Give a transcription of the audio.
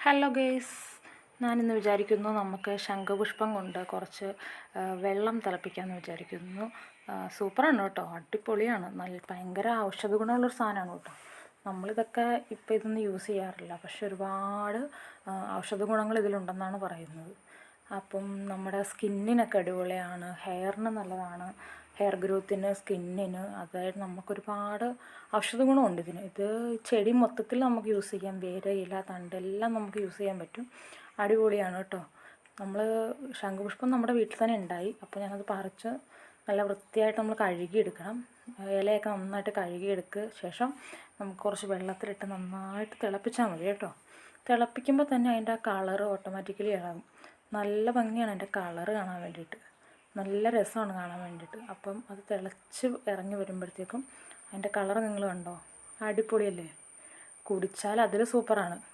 Hello guys, ഞാനിന്ന് വിചാരിക്കുന്നു നമുക്ക് ശംഖുപുഷ്പം കൊണ്ട് കുറച്ച് വെള്ളം തിളപ്പിക്കാമെന്ന് വിചാരിക്കുന്നു. സൂപ്പറാണ് കേട്ടോ, അടിപൊളിയാണ്. ഭയങ്കര ഔഷധ ഗുണമുള്ളൊരു സാധനമാണ് കേട്ടോ. നമ്മളിതൊക്കെ ഇപ്പോൾ ഇതൊന്നും യൂസ് ചെയ്യാറില്ല, പക്ഷെ ഒരുപാട് ഔഷധ ഗുണങ്ങൾ ഇതിലുണ്ടെന്നാണ് പറയുന്നത്. അപ്പം നമ്മുടെ സ്കിന്നിനൊക്കെ അടിപൊളിയാണ്, ഹെയറിന് നല്ലതാണ്, ഹെയർ ഗ്രോത്തിന്, സ്കിന്നിന്, അതായത് നമുക്കൊരുപാട് ഔഷധ ഗുണമുണ്ട് ഇതിന്. ഇത് ചെടി മൊത്തത്തിൽ നമുക്ക് യൂസ് ചെയ്യാം, വേര്, ഇല, തണ്ടെല്ലാം നമുക്ക് യൂസ് ചെയ്യാൻ പറ്റും. അടിപൊളിയാണ് കേട്ടോ. നമ്മൾ ശംഖുപുഷ്പം നമ്മുടെ വീട്ടിൽ തന്നെ ഉണ്ടായി, അപ്പോൾ ഞാനത് പറിച്ച് നല്ല വൃത്തിയായിട്ട് നമ്മൾ കഴുകിയെടുക്കണം. ഇലയൊക്കെ നന്നായിട്ട് കഴുകിയെടുക്കുക ശേഷം നമുക്ക് കുറച്ച് വെള്ളത്തിലിട്ട് നന്നായിട്ട് തിളപ്പിച്ചാൽ മതി കേട്ടോ. തിളപ്പിക്കുമ്പോൾ തന്നെ അതിൻ്റെ ആ കളറ് ഓട്ടോമാറ്റിക്കലി ഇളകും. നല്ല ഭംഗിയാണ് അതിൻ്റെ കളറ് കാണാൻ വേണ്ടിയിട്ട്, നല്ല രസമാണ് കാണാൻ വേണ്ടിയിട്ട്. അപ്പം അത് തിളച്ച് ഇറങ്ങി വരുമ്പോഴത്തേക്കും അതിൻ്റെ കളറ് നിങ്ങൾ കണ്ടോ, അടിപൊളിയല്ലേ. കുടിച്ചാൽ അതിൽ സൂപ്പറാണ്.